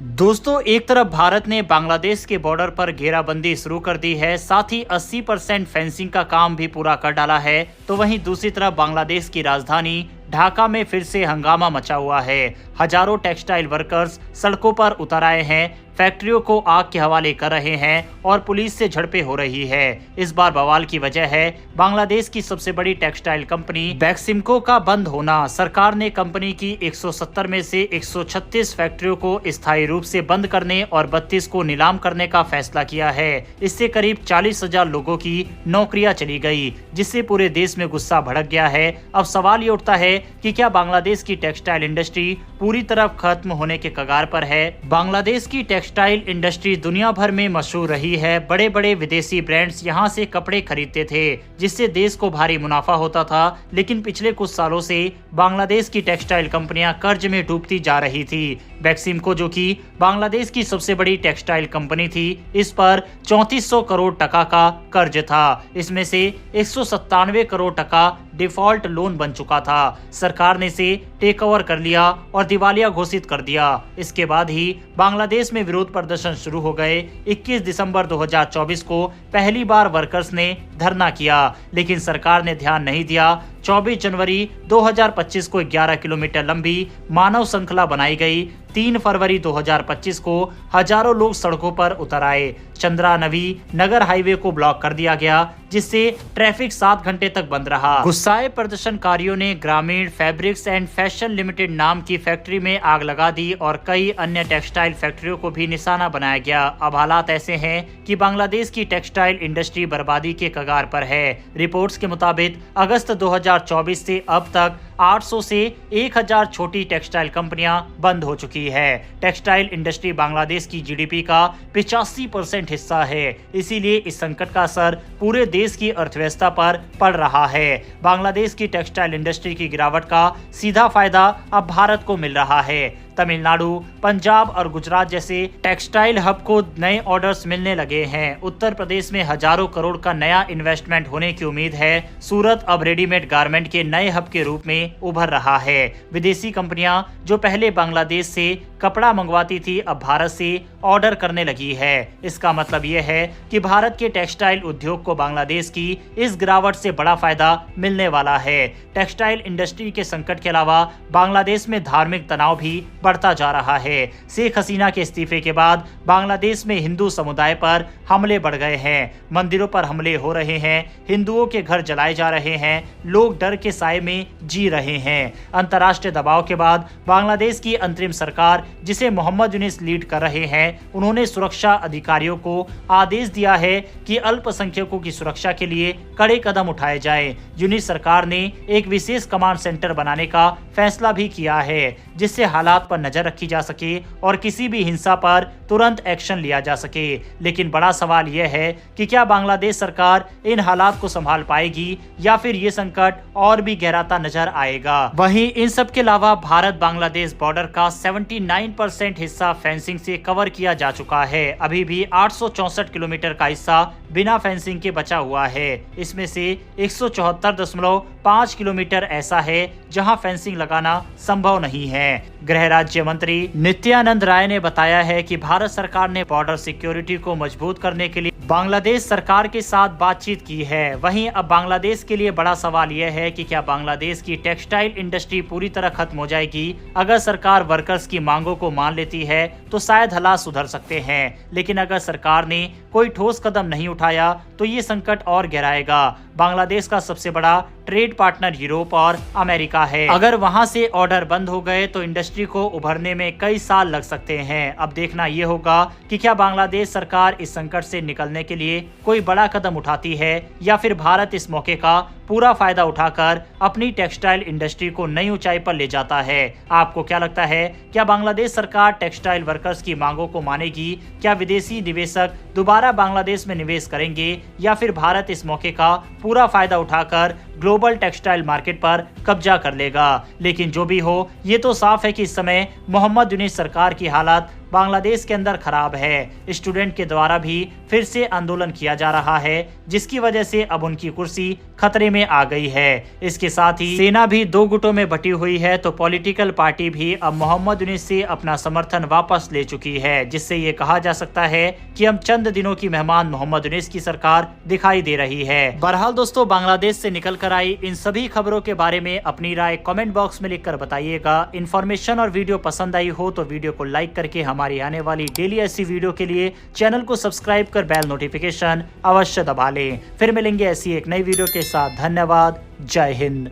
दोस्तों, एक तरफ भारत ने बांग्लादेश के बॉर्डर पर घेराबंदी शुरू कर दी है, साथ ही 80% फेंसिंग का काम भी पूरा कर डाला है, तो वहीं दूसरी तरफ बांग्लादेश की राजधानी ढाका में फिर से हंगामा मचा हुआ है। हजारों टेक्सटाइल वर्कर्स सड़कों पर उतर आए हैं, फैक्ट्रियों को आग के हवाले कर रहे हैं और पुलिस से झड़पें हो रही है। इस बार बवाल की वजह है बांग्लादेश की सबसे बड़ी टेक्सटाइल कंपनी बेक्सिमको का बंद होना। सरकार ने कंपनी की 170 में से 136 फैक्ट्रियों को स्थायी रूप से बंद करने और 32 को नीलाम करने का फैसला किया है। इससे करीब 40,000 लोगों की नौकरियां चली गई, जिससे पूरे देश में गुस्सा भड़क गया है। अब सवाल ये उठता है कि क्या बांग्लादेश की टेक्सटाइल इंडस्ट्री पूरी तरह खत्म होने के कगार पर है। बांग्लादेश की टेक्सटाइल इंडस्ट्री दुनिया भर में मशहूर रही है। बड़े बड़े विदेशी ब्रांड्स यहां से कपड़े खरीदते थे, जिससे देश को भारी मुनाफा होता था। लेकिन पिछले कुछ सालों से बांग्लादेश की टेक्सटाइल कंपनियां कर्ज में डूबती जा रही थी। बेक्सिमको, जो कि बांग्लादेश की सबसे बड़ी टेक्सटाइल कंपनी थी, इस पर 3400 करोड़ टका का कर्ज था। इसमें से 197 करोड़ टका डिफॉल्ट लोन बन चुका था। सरकार ने इसे टेक ओवर कर लिया और दिवालिया घोषित कर दिया। इसके बाद ही बांग्लादेश में विरोध प्रदर्शन शुरू हो गए। 21 दिसंबर 2024 को पहली बार वर्कर्स ने धरना किया, लेकिन सरकार ने ध्यान नहीं दिया। 24 जनवरी 2025 को 11 किलोमीटर लंबी मानव श्रृंखला बनाई गई। 3 फरवरी 2025 को हजारों लोग सड़कों पर उतर आए। चंद्रा नवी नगर हाईवे को ब्लॉक कर दिया गया, जिससे ट्रैफिक 7 घंटे तक बंद रहा। गुस्साए प्रदर्शनकारियों ने ग्रामीण फैब्रिक्स एंड फैशन लिमिटेड नाम की फैक्ट्री में आग लगा दी और कई अन्य टेक्सटाइल फैक्ट्रियों को भी निशाना बनाया गया। अब हालात ऐसे हैं कि बांग्लादेश की टेक्सटाइल इंडस्ट्री बर्बादी के कगार पर है। रिपोर्ट्स के मुताबिक अगस्त 2024 से अब तक 800 से 1000 छोटी टेक्सटाइल कंपनियां बंद हो चुकी है। टेक्सटाइल इंडस्ट्री बांग्लादेश की जीडीपी का 85% हिस्सा है, इसीलिए इस संकट का असर पूरे देश की अर्थव्यवस्था पर पड़ रहा है। बांग्लादेश की टेक्सटाइल इंडस्ट्री की गिरावट का सीधा फायदा अब भारत को मिल रहा है। तमिलनाडु, पंजाब और गुजरात जैसे टेक्सटाइल हब को नए ऑर्डर्स मिलने लगे हैं। उत्तर प्रदेश में हजारों करोड़ का नया इन्वेस्टमेंट होने की उम्मीद है। सूरत अब रेडीमेड गारमेंट के नए हब के रूप में उभर रहा है। विदेशी कंपनियां जो पहले बांग्लादेश से कपड़ा मंगवाती थी, अब भारत से ऑर्डर करने लगी है। इसका मतलब यह है कि भारत के टेक्सटाइल उद्योग को बांग्लादेश की इस गिरावट से बड़ा फायदा मिलने वाला है। टेक्सटाइल इंडस्ट्री के संकट के अलावा बांग्लादेश में धार्मिक तनाव भी बढ़ता जा रहा है। शेख हसीना के इस्तीफे के बाद बांग्लादेश में हिंदू समुदाय पर हमले बढ़ गए हैं। मंदिरों पर हमले हो रहे हैं, हिंदुओं के घर जलाए जा रहे हैं, लोग डर के साए में जी रहे हैं। अंतर्राष्ट्रीय दबाव के बाद बांग्लादेश की अंतरिम सरकार, जिसे मोहम्मद यूनिस लीड कर रहे हैं, उन्होंने सुरक्षा अधिकारियों को आदेश दिया है कि अल्पसंख्यकों की सुरक्षा के लिए कड़े कदम उठाए जाएं। यूनिस सरकार ने एक विशेष कमांड सेंटर बनाने का फैसला भी किया है, जिससे हालात पर नजर रखी जा सके और किसी भी हिंसा पर तुरंत एक्शन लिया जा सके। लेकिन बड़ा सवाल यह है कि क्या बांग्लादेश सरकार इन हालात को संभाल पाएगी या फिर ये संकट और भी गहराता नजर आएगा। वहीं इन सब के अलावा भारत बांग्लादेश बॉर्डर का 79% हिस्सा फेंसिंग से कवर किया जा चुका है। अभी भी 864 किलोमीटर का हिस्सा बिना फेंसिंग के बचा हुआ है। इसमें से 174.5 किलोमीटर ऐसा है जहां फेंसिंग लगाना संभव नहीं है। गृह राज्य मंत्री नित्यानंद राय ने बताया है कि भारत सरकार ने बॉर्डर सिक्योरिटी को मजबूत करने के लिए बांग्लादेश सरकार के साथ बातचीत की है। वहीं अब बांग्लादेश के लिए बड़ा सवाल यह है कि क्या बांग्लादेश की टेक्सटाइल इंडस्ट्री पूरी तरह खत्म हो जाएगी। अगर सरकार वर्कर्स की मांगों को मान लेती है तो शायद हालात सुधर सकते हैं, लेकिन अगर सरकार ने कोई ठोस कदम नहीं उठाया तो ये संकट और गहराएगा। बांग्लादेश का सबसे बड़ा ट्रेड पार्टनर यूरोप और अमेरिका है। अगर वहां से ऑर्डर बंद हो गए तो इंडस्ट्री को उभरने में कई साल लग सकते हैं। अब देखना ये होगा कि क्या बांग्लादेश सरकार इस संकट से निकलने के लिए कोई बड़ा कदम उठाती है या फिर भारत इस मौके का पूरा फायदा उठाकर अपनी टेक्सटाइल इंडस्ट्री को नई ऊंचाई पर ले जाता है। आपको क्या लगता है, क्या बांग्लादेश सरकार टेक्सटाइल वर्कर्स की मांगों को मानेगी? क्या विदेशी निवेशक दोबारा बांग्लादेश में निवेश करेंगे या फिर भारत इस मौके का पूरा फायदा उठाकर ग्लोबल टेक्सटाइल मार्केट पर कब्जा कर लेगा? लेकिन जो भी हो, ये तो साफ है कि इस समय मोहम्मद यूनिस सरकार की हालत बांग्लादेश के अंदर खराब है। स्टूडेंट के द्वारा भी फिर से आंदोलन किया जा रहा है, जिसकी वजह से अब उनकी कुर्सी खतरे में आ गई है। इसके साथ ही सेना भी दो गुटों में बटी हुई है, तो पॉलिटिकल पार्टी भी अब मोहम्मद यूनुस से अपना समर्थन वापस ले चुकी है, जिससे ये कहा जा सकता है कि हम चंद दिनों की मेहमान मोहम्मद यूनुस की सरकार दिखाई दे रही है। बहरहाल दोस्तों, बांग्लादेश से निकल कर आई इन सभी खबरों के बारे में अपनी राय कमेंट बॉक्स में लिखकर बताइएगा। इन्फॉर्मेशन और वीडियो पसंद आई हो तो वीडियो को लाइक करके हमारी आने वाली डेली ऐसी वीडियो के लिए चैनल को सब्सक्राइब कर बेल नोटिफिकेशन अवश्य दबा लें। फिर मिलेंगे ऐसी एक नई वीडियो के साथ। धन्यवाद। जय हिंद।